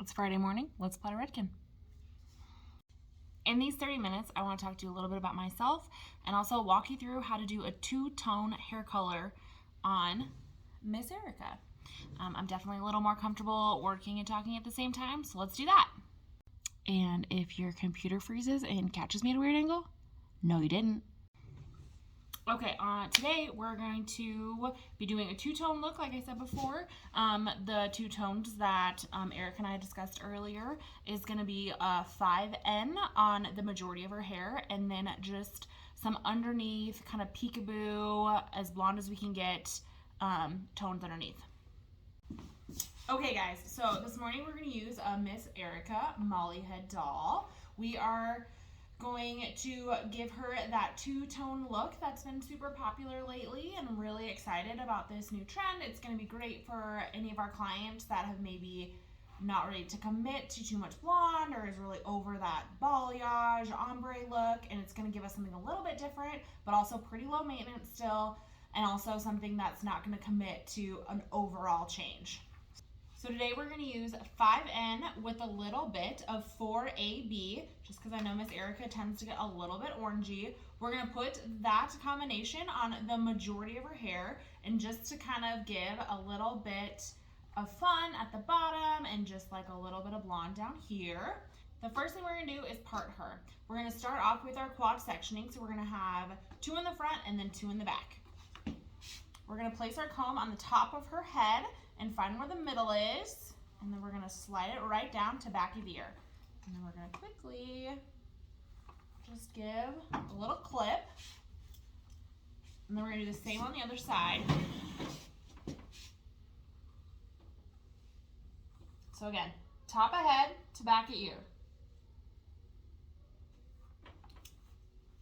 It's Friday morning. Let's apply Redken. In these 30 minutes, I want to talk to you a little bit about myself and also walk you through how to do a two-tone hair color on Miss Erica. I'm definitely a little more comfortable working and talking at the same time, so let's do that. And if your computer freezes and catches me at a weird angle, no, you didn't. Okay, today we're going to be doing a two-tone look, like I said before. The two tones that Eric and I discussed earlier is going to be 5N on the majority of her hair, and then just some underneath, kind of peekaboo, as blonde as we can get, tones underneath. Okay guys, so this morning we're going to use a Miss Erica Molly Head doll. We are going to give her that two-tone look that's been super popular lately, and I'm really excited about this new trend. It's going to be great for any of our clients that have maybe not ready to commit to too much blonde or is really over that balayage ombre look, and it's going to give us something a little bit different but also pretty low maintenance still, and also something that's not going to commit to an overall change. So today we're going to use 5N with a little bit of 4AB, just because I know Miss Erica tends to get a little bit orangey. We're going to put that combination on the majority of her hair, and just to kind of give a little bit of fun at the bottom and just like a little bit of blonde down here. The first thing we're going to do is part her. We're going to start off with our quad sectioning, so we're going to have 2 in the front and then 2 in the back. We're going to place our comb on the top of her head and find where the middle is, and then we're going to slide it right down to back of the ear. And then we're going to quickly just give a little clip, and then we're going to do the same on the other side. So again, top of head to back of ear.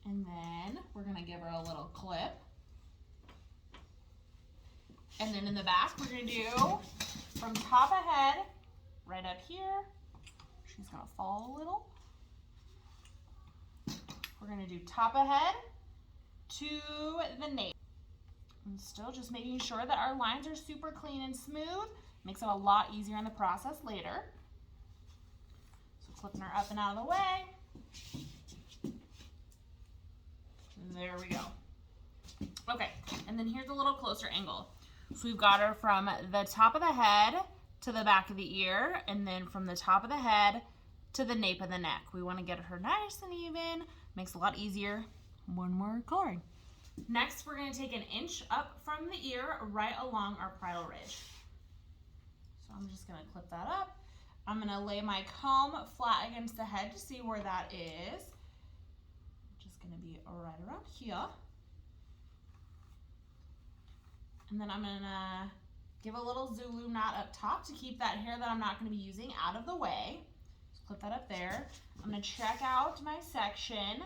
And then we're going to give her a little clip. And then in the back, we're going to do from top of head, right up here. She's going to fall a little. We're going to do top of head to the nape. And still just making sure that our lines are super clean and smooth. Makes it a lot easier in the process later. So clipping her up and out of the way. There we go. Okay, and then here's a little closer angle. So we've got her from the top of the head to the back of the ear, and then from the top of the head to the nape of the neck. We want to get her nice and even. Makes it a lot easier when we're coloring. Next, we're going to take 1 inch up from the ear right along our bridal ridge. So I'm just going to clip that up. I'm going to lay my comb flat against the head to see where that is. Just going to be right around here. And then I'm gonna give a little Zulu knot up top to keep that hair that I'm not gonna be using out of the way. Just clip that up there. I'm gonna check out my section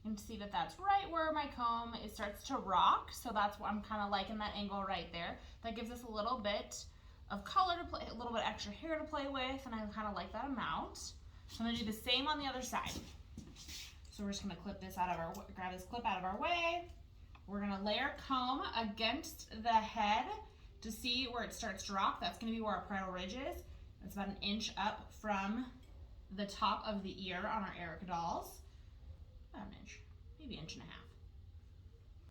and see that that's right where my comb starts to rock. So that's what I'm kind of liking that angle right there. That gives us a little bit of color to play, a little bit extra hair to play with, and I kind of like that amount. So I'm gonna do the same on the other side. So we're just gonna clip this out of our, grab this clip out of our way. We're gonna lay our comb against the head to see where it starts to rock. That's gonna be where our bridal ridge is. It's about 1 inch up from the top of the ear on our Erica dolls. About 1 inch, maybe 1.5 inches.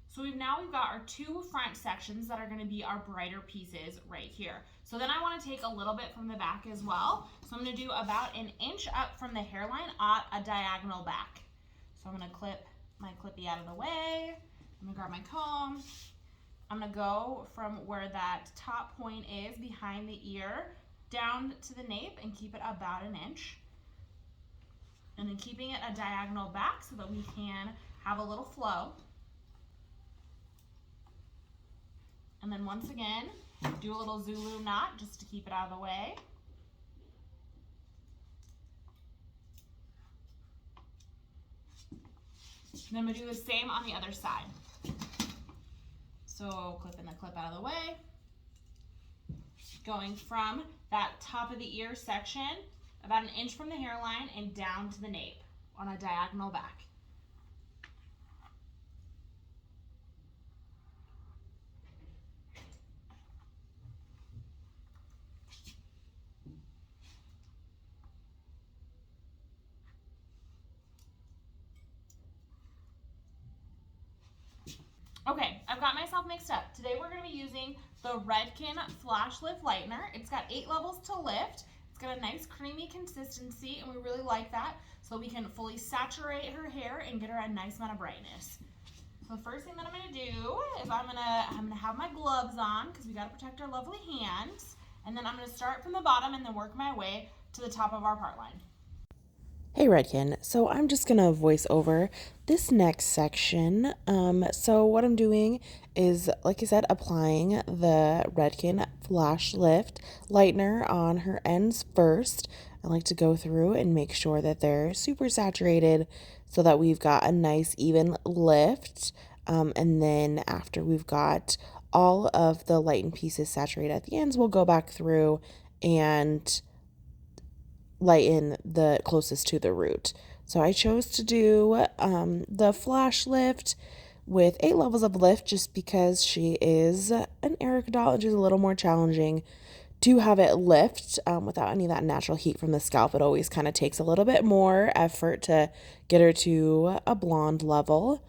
So we've got our 2 front sections that are gonna be our brighter pieces right here. So then I wanna take a little bit from the back as well. So I'm gonna do about 1 inch up from the hairline at a diagonal back. So I'm gonna clip my clippy out of the way. I'm gonna grab my comb. I'm gonna go from where that top point is behind the ear down to the nape and keep it about 1 inch. And then keeping it a diagonal back so that we can have a little flow. And then once again, do a little Zulu knot just to keep it out of the way. And then I'm gonna do the same on the other side. So clipping the clip out of the way, going from that top of the ear section, about 1 inch from the hairline and down to the nape on a diagonal back. Okay, I've got myself mixed up. Today we're going to be using the Redken Flash Lift Lightener. It's got 8 levels to lift. It's got a nice creamy consistency, and we really like that, so we can fully saturate her hair and get her a nice amount of brightness. So the first thing that I'm going to do is I'm going to have my gloves on because we got to protect our lovely hands. And then I'm going to start from the bottom and then work my way to the top of our part line. Hey Redken, so I'm just gonna voice over this next section. So what I'm doing is, like I said, applying the Redken Flash Lift Lightener on her ends first. I like to go through and make sure that they're super saturated so that we've got a nice even lift. And then after we've got all of the lightened pieces saturated at the ends, we'll go back through and lighten the closest to the root. So I chose to do the flash lift with 8 levels of lift just because she is an Erica doll and she's a little more challenging to have it lift without any of that natural heat from the scalp. It always kind of takes a little bit more effort to get her to a blonde level.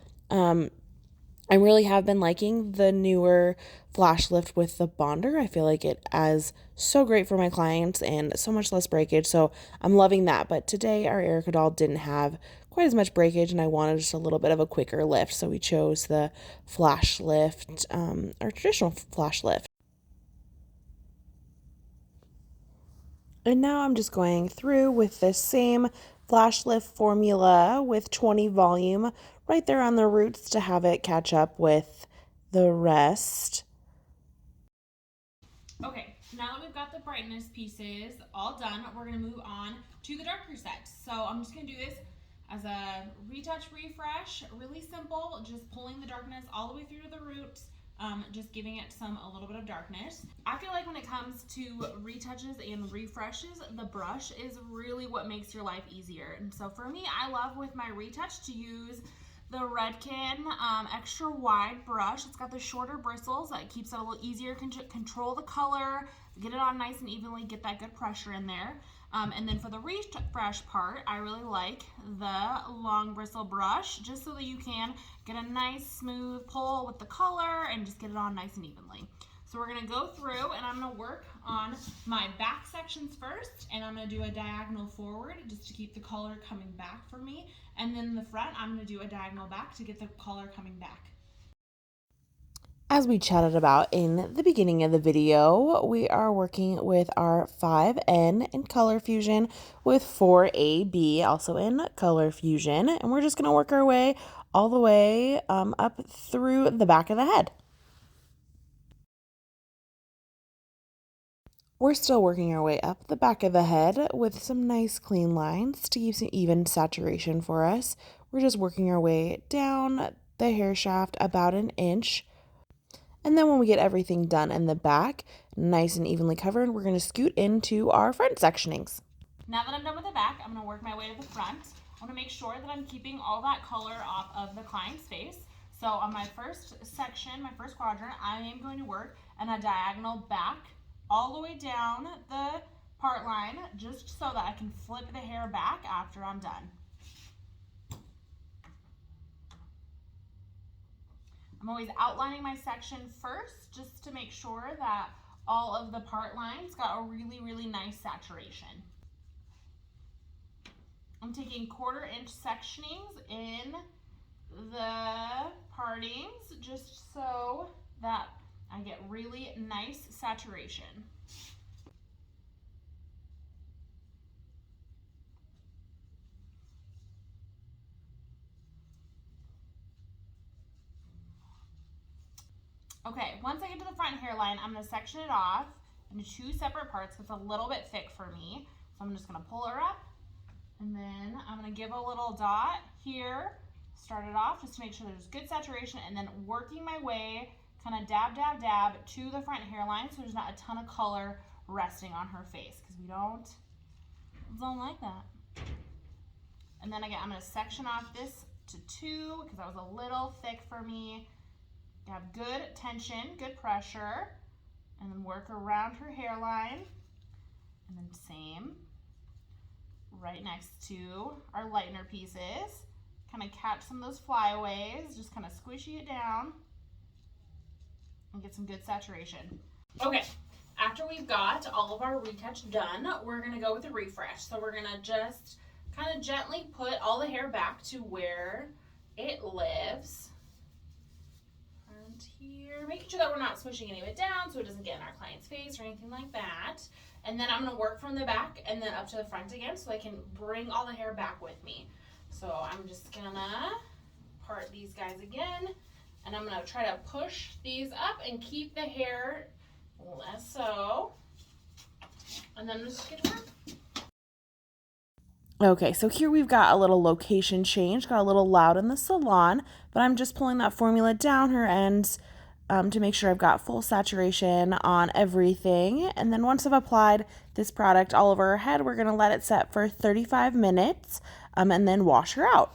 I really have been liking the newer flash lift with the bonder. I feel like it is so great for my clients and so much less breakage. So I'm loving that. But today our Erica doll didn't have quite as much breakage and I wanted just a little bit of a quicker lift. So we chose the flash lift, our traditional flash lift. And now I'm just going through with the same flash lift formula with 20 volume right there on the roots to have it catch up with the rest. Okay, now that we've got the brightness pieces all done, we're going to move on to the darker sets. So I'm just going to do this as a retouch refresh, really simple, just pulling the darkness all the way through to the roots, just giving it a little bit of darkness. I feel like when it comes to retouches and refreshes, the brush is really what makes your life easier. And so for me, I love with my retouch to use the Redken extra wide brush. It's got the shorter bristles that keeps it a little easier to control the color, get it on nice and evenly, get that good pressure in there. And then for the refresh part, I really like the long bristle brush just so that you can get a nice smooth pull with the color and just get it on nice and evenly. So we're gonna go through and I'm gonna work on my back sections first, and I'm gonna do a diagonal forward just to keep the color coming back for me. And then in the front, I'm gonna do a diagonal back to get the color coming back. As we chatted about in the beginning of the video, we are working with our 5N in Color Fusion with 4AB also in Color Fusion, and we're just gonna work our way all the way up through the back of the head. We're still working our way up the back of the head with some nice clean lines to keep some even saturation for us. We're just working our way down the hair shaft about an inch. And then when we get everything done in the back, nice and evenly covered, we're going to scoot into our front sectionings. Now that I'm done with the back, I'm gonna work my way to the front. I wanna make sure that I'm keeping all that color off of the client's face. So on my first section, my first quadrant, I am going to work in a diagonal back all the way down the part line just so that I can flip the hair back after I'm done. I'm always outlining my section first just to make sure that all of the part lines got a really, really nice saturation. I'm taking 1/4 inch sectionings in the partings just so that I get really nice saturation. Okay, once I get to the front hairline, I'm gonna section it off into 2 separate parts. It's a little bit thick for me. So I'm just gonna pull her up, and then I'm gonna give a little dot here, start it off just to make sure there's good saturation, and then working my way, kind of dab, dab, dab to the front hairline so there's not a ton of color resting on her face because we don't like that. And then again, I'm gonna section off this to 2 because that was a little thick for me. Have good tension, good pressure, and then work around her hairline. And then same right next to our lightener pieces. Kind of catch some of those flyaways, just kind of squishy it down. and get some good saturation. Okay, after we've got all of our retouch done, we're gonna go with a refresh. So we're gonna just kind of gently put all the hair back to where it lives. And here, making sure that we're not smushing any of it down so it doesn't get in our client's face or anything like that. And then I'm gonna work from the back and then up to the front again so I can bring all the hair back with me. So I'm just gonna part these guys again, and I'm gonna try to push these up and keep the hair less so. And then just get to work. Okay, so here we've got a little location change, got a little loud in the salon, but I'm just pulling that formula down her ends to make sure I've got full saturation on everything. And then once I've applied this product all over her head, we're gonna let it set for 35 minutes and then wash her out.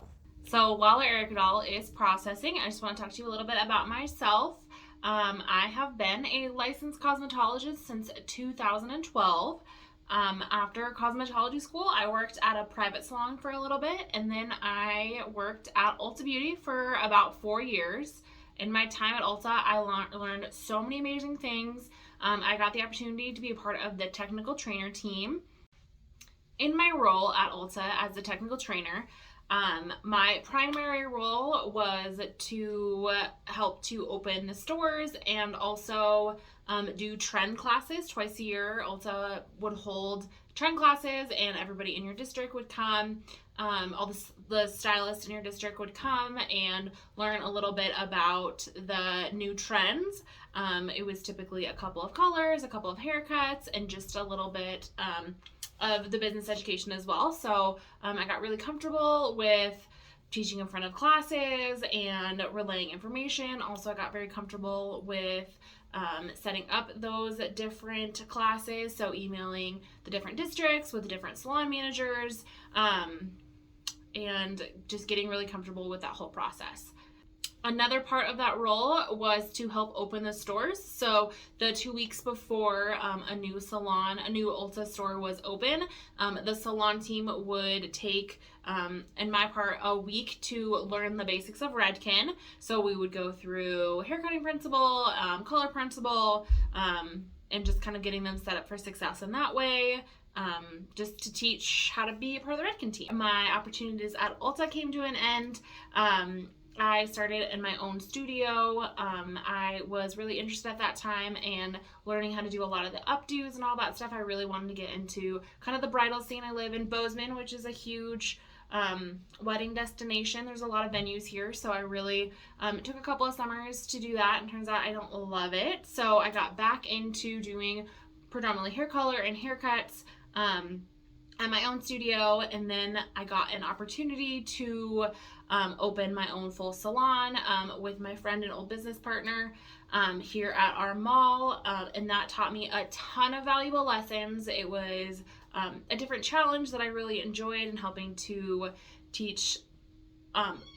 So while our Yarnall is processing, I just want to talk to you a little bit about myself. I have been a licensed cosmetologist since 2012. After cosmetology school, I worked at a private salon for a little bit, and then I worked at Ulta Beauty for about 4 years. In my time at Ulta, I learned so many amazing things. I got the opportunity to be a part of the technical trainer team. In my role at Ulta as a technical trainer, my primary role was to help to open the stores and also do trend classes twice a year. Ulta would hold trend classes and everybody in your district would come. All the stylists in your district would come and learn a little bit about the new trends. It was typically a couple of colors, a couple of haircuts, and just a little bit of the business education as well. So I got really comfortable with teaching in front of classes and relaying information. Also, I got very comfortable with setting up those different classes, so emailing the different districts with the different salon managers, and just getting really comfortable with that whole process. Another part of that role was to help open the stores. So the 2 weeks before a new Ulta store was open, the salon team would take, in my part, a week to learn the basics of Redken. So we would go through haircutting principle, color principle, and just kind of getting them set up for success in that way. Just to teach how to be a part of the Redken team. My opportunities at Ulta came to an end. I started in my own studio. I was really interested at that time in learning how to do a lot of the updos and all that stuff. I really wanted to get into kind of the bridal scene. I live in Bozeman, which is a huge wedding destination. There's a lot of venues here, so I really took a couple of summers to do that, and turns out I don't love it. So I got back into doing predominantly hair color and haircuts at my own studio, and then I got an opportunity to open my own full salon with my friend and old business partner here at our mall, and that taught me a ton of valuable lessons. It was a different challenge that I really enjoyed in helping to teach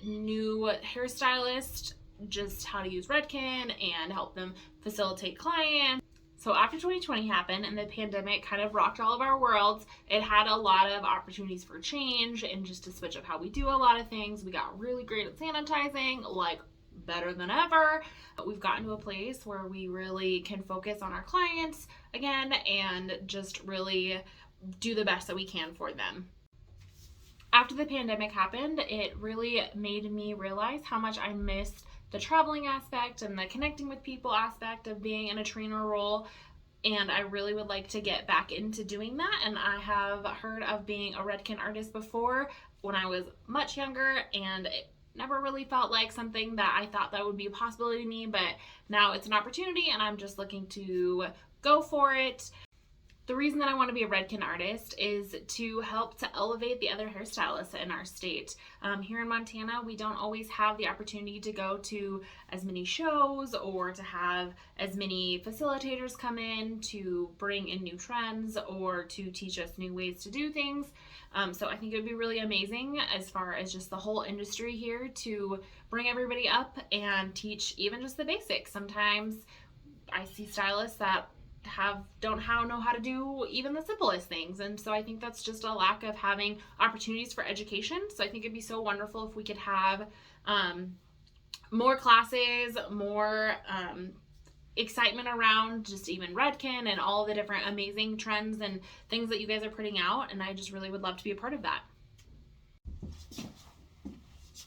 new hairstylists just how to use Redken and help them facilitate clients. So after 2020 happened and the pandemic kind of rocked all of our worlds, it had a lot of opportunities for change and just to switch up how we do a lot of things. We got really great at sanitizing, like better than ever. We've gotten to a place where we really can focus on our clients again and just really do the best that we can for them. After the pandemic happened, it really made me realize how much I missed the traveling aspect and the connecting with people aspect of being in a trainer role, and I really would like to get back into doing that. And I have heard of being a Redken artist before when I was much younger, and it never really felt like something that I thought that would be a possibility to me, but now it's an opportunity and I'm just looking to go for it. The reason that I want to be a Redken artist is to help to elevate the other hairstylists in our state. Here in Montana, we don't always have the opportunity to go to as many shows or to have as many facilitators come in to bring in new trends or to teach us new ways to do things. So I think it would be really amazing as far as just the whole industry here to bring everybody up and teach even just the basics. Sometimes I see stylists that don't know how to do even the simplest things, and so I think that's just a lack of having opportunities for education. So I think it'd be so wonderful if we could have more classes, more excitement around just even Redken and all the different amazing trends and things that you guys are putting out, and I just really would love to be a part of that.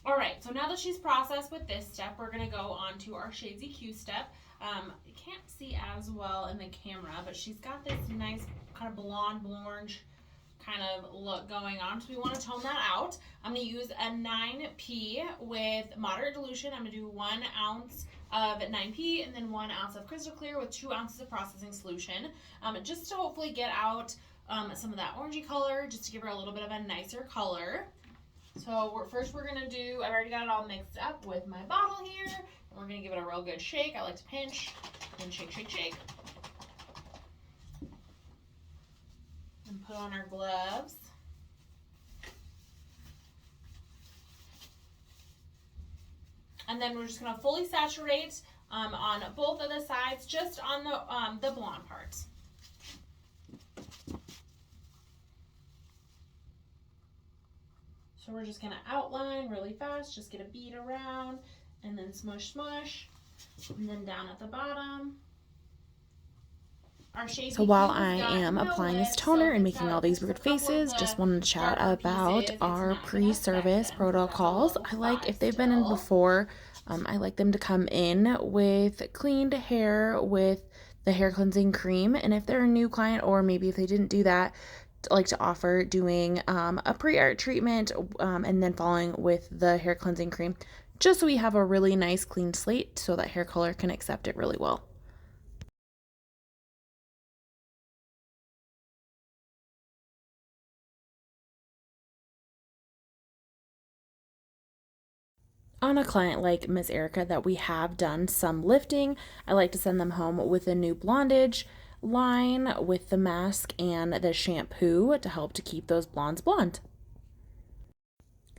All right, so now that she's processed with this step, we're gonna go on to our Shades EQ step. You can't see as well in the camera, but she's got this nice kind of blonde orange kind of look going on, so we want to tone that out. I'm going to use a 9P with moderate dilution. I'm going to do 1 ounce of 9P and then 1 ounce of crystal clear with 2 ounces of processing solution, just to hopefully get out some of that orangey color, just to give her a little bit of a nicer color. So first we're going to do, I've already got it all mixed up with my bottle here, and we're going to give it a real good shake. I like to pinch and shake, shake, shake. And put on our gloves. And then we're just going to fully saturate on both of the sides, just on the blonde parts. So we're just going to outline really fast, just get a bead around, and then smush, smush, and then down at the bottom. So while I am applying this toner and making all these weird faces, just wanted to chat about our pre-service protocols. I like, if they've been in before, I like them to come in with cleaned hair with the hair cleansing cream. And if they're a new client, or maybe if they didn't do that, I like to offer doing a pre-art treatment and then following with the hair cleansing cream, just so we have a really nice clean slate so that hair color can accept it really well. On a client like Miss Erica that we have done some lifting, I like to send them home with a new blondage line with the mask and the shampoo to help to keep those blondes blonde.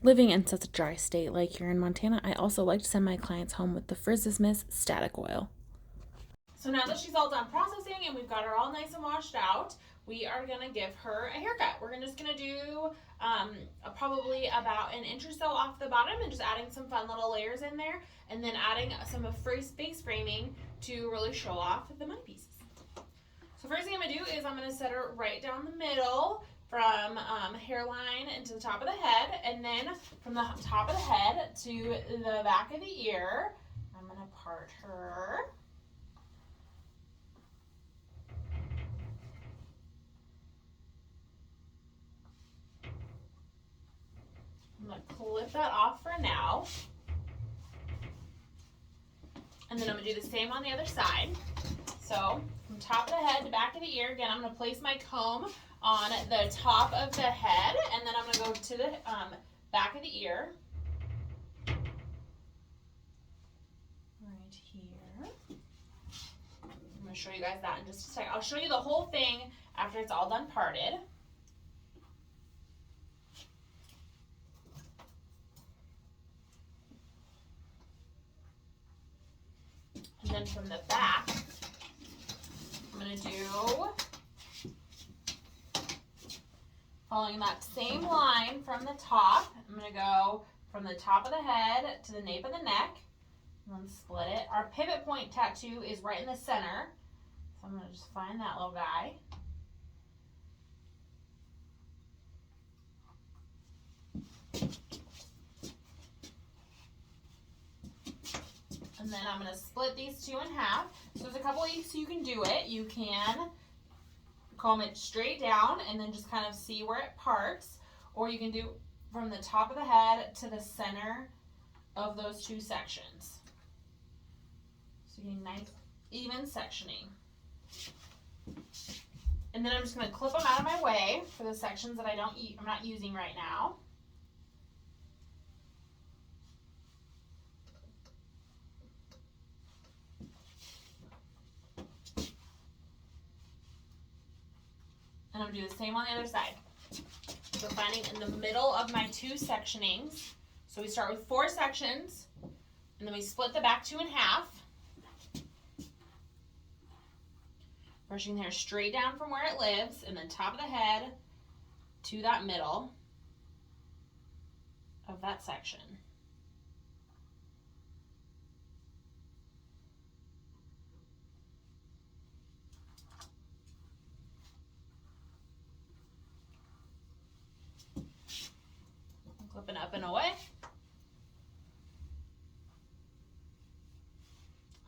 Living in such a dry state like here in Montana, I also like to send my clients home with the Frizzes Miss Static Oil. So now that she's all done processing and we've got her all nice and washed out, we are going to give her a haircut. We're just going to do probably about an inch or so off the bottom and just adding some fun little layers in there, and then adding some of face framing to really show off the money pieces. So first thing I'm going to do is I'm going to set her right down the middle from hairline into the top of the head, and then from the top of the head to the back of the ear, I'm going to part her. I'm going to clip that off for now. And then I'm going to do the same on the other side. So from top of the head to back of the ear, again, I'm going to place my comb on the top of the head, and then I'm going to go to the back of the ear. Right here. I'm going to show you guys that in just a second. I'll show you the whole thing after it's all done parted. And then from the back, I'm going to do, following that same line from the top, I'm going to go from the top of the head to the nape of the neck, and then split it. Our pivot point tattoo is right in the center, so I'm going to just find that little guy. And then I'm going to split these two in half. So there's a couple ways you can do it. You can comb it straight down and then just kind of see where it parts. Or you can do from the top of the head to the center of those two sections. So you get nice, even sectioning. And then I'm just going to clip them out of my way for the sections that I'm not using right now. And I'm going to do the same on the other side. So finding in the middle of my two sectionings. So we start with 4 sections, and then we split the back 2 in half. Brushing the hair straight down from where it lives, and then top of the head to that middle of that section.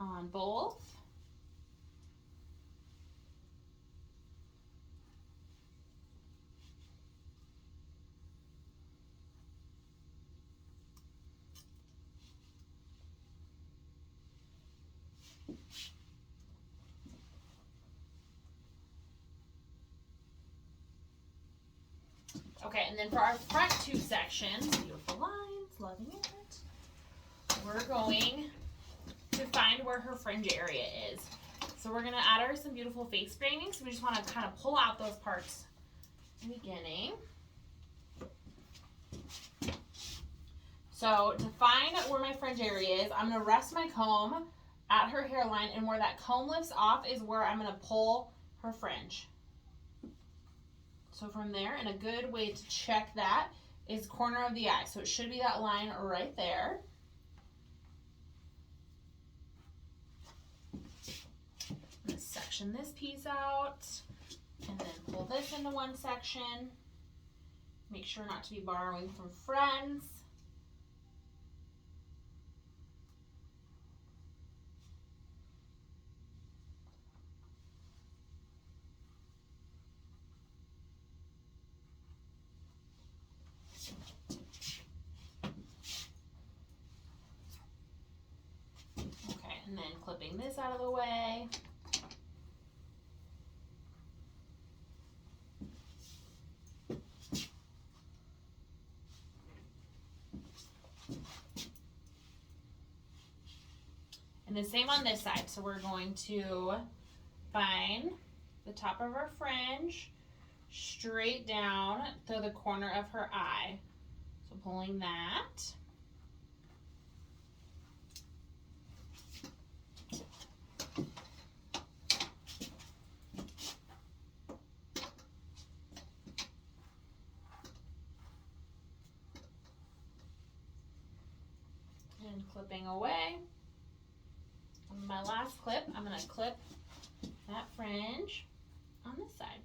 on both. Okay, and then for our front two sections, beautiful lines, loving it, we're going to find where her fringe area is. So we're going to add her some beautiful face framing, so we just want to kind of pull out those parts in the beginning. So to find where my fringe area is, I'm going to rest my comb at her hairline, and where that comb lifts off is where I'm going to pull her fringe. So from there, and a good way to check that is corner of the eye. So it should be that line right there. I'm going to section this piece out and then pull this into one section. Make sure not to be borrowing from friends. And then clipping this out of the way. And the same on this side. So we're going to find the top of our fringe straight down to the corner of her eye. So pulling that. And clipping away. On my last clip, I'm going to clip that fringe on this side.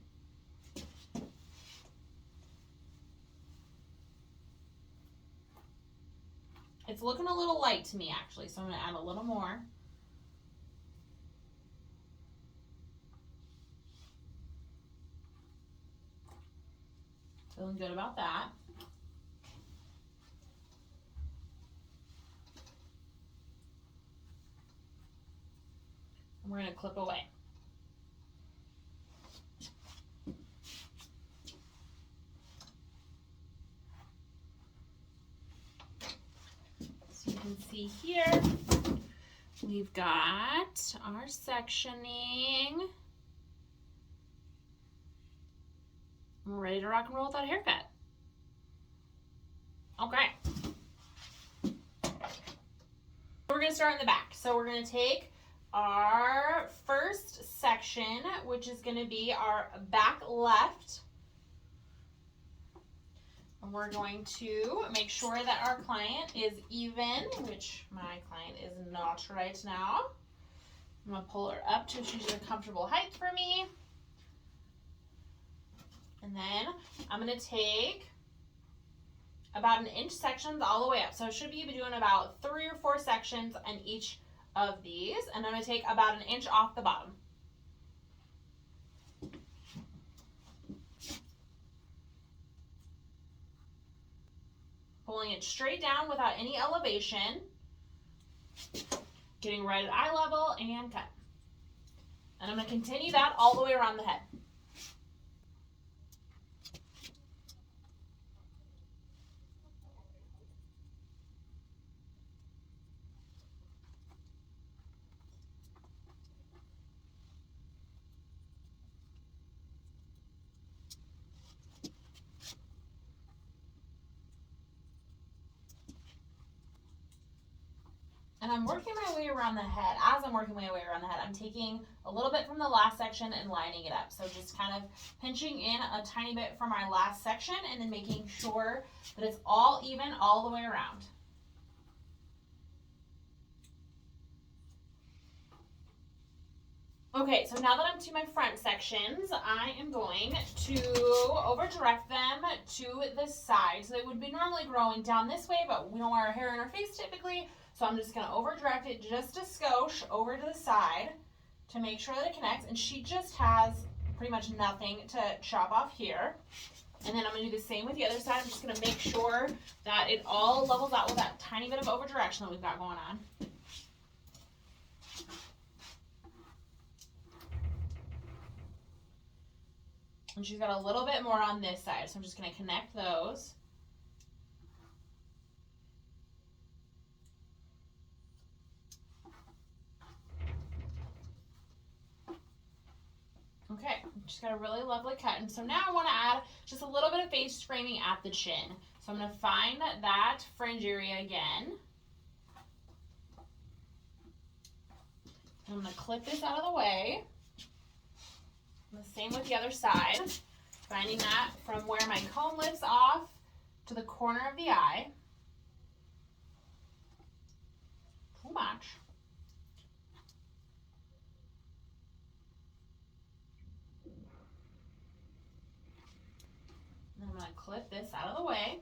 It's looking a little light to me actually, so I'm going to add a little more. Feeling good about that. And we're going to clip away. So you can see here, we've got our sectioning. We're ready to rock and roll with that haircut. Okay. We're going to start in the back. So we're going to take our first section, which is going to be our back left. And we're going to make sure that our client is even, which my client is not right now. I'm going to pull her up to she's a comfortable height for me. And then I'm going to take about an inch sections all the way up. So I should be doing about 3 or 4 sections in each of these. And I'm going to take about an inch off the bottom. Pulling it straight down without any elevation. Getting right at eye level and cut. And I'm going to continue that all the way around the head. And I'm working my way around the head. As I'm working my way around the head, I'm taking a little bit from the last section and lining it up. So just kind of pinching in a tiny bit from our last section and then making sure that it's all even all the way around. Okay, so now that I'm to my front sections, I am going to over direct them to the side. So they would be normally growing down this way, but we don't wear our hair in our face typically. So I'm just going to over direct it just a skosh over to the side to make sure that it connects. And she just has pretty much nothing to chop off here. And then I'm going to do the same with the other side. I'm just going to make sure that it all levels out with that tiny bit of over direction that we've got going on. And she's got a little bit more on this side, so I'm just going to connect those. Okay, just got a really lovely cut. And so now I want to add just a little bit of face framing at the chin. So I'm going to find that fringe area again. I'm going to clip this out of the way. And the same with the other side. Finding that from where my comb lifts off to the corner of the eye. Too much. And I'm going to clip this out of the way.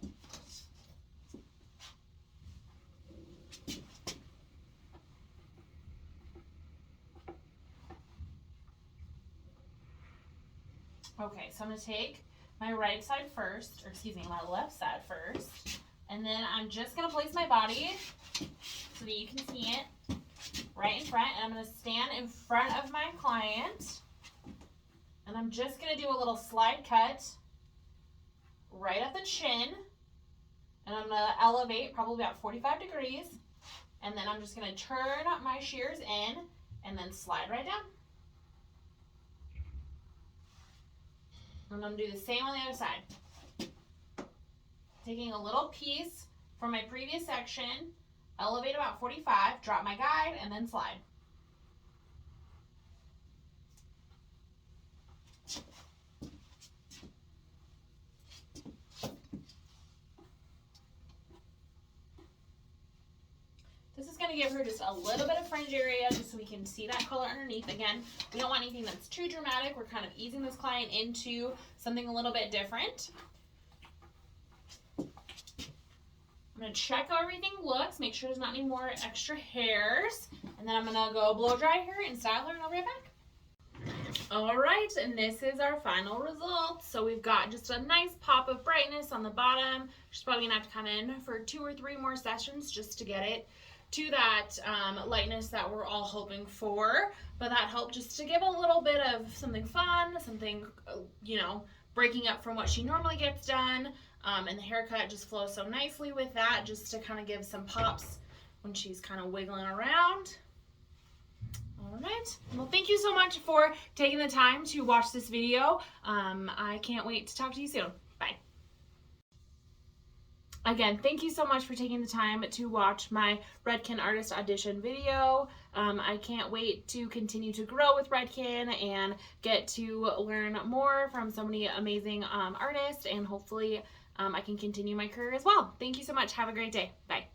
Okay, so I'm going to take my right side first, or excuse me, my left side first, and then I'm just going to place my body so that you can see it right in front, and I'm going to stand in front of my client, and I'm just going to do a little slide cut right at the chin, and I'm going to elevate probably about 45 degrees, and then I'm just going to turn my shears in and then slide right down. I'm going to do the same on the other side. Taking a little piece from my previous section, elevate about 45, drop my guide, and then slide. This is going to give her just a little bit of fringe area just so we can see that color underneath. Again, we don't want anything that's too dramatic. We're kind of easing this client into something a little bit different. I'm going to check how everything looks, make sure there's not any more extra hairs, and then I'm going to go blow dry her and style her and I'll be right back. All right, and this is our final result. So we've got just a nice pop of brightness on the bottom. She's probably going to have to come in for 2 or 3 more sessions just to get it to that lightness that we're all hoping for, but that helped just to give a little bit of something fun, something, you know, breaking up from what she normally gets done, and the haircut just flows so nicely with that, just to kind of give some pops when she's kind of wiggling around. All right, well, thank you so much for taking the time to watch this video. I can't wait to talk to you soon. Bye. Again, thank you so much for taking the time to watch my Redken Artist Audition video. I can't wait to continue to grow with Redken and get to learn more from so many amazing artists, and hopefully I can continue my career as well. Thank you so much. Have a great day. Bye.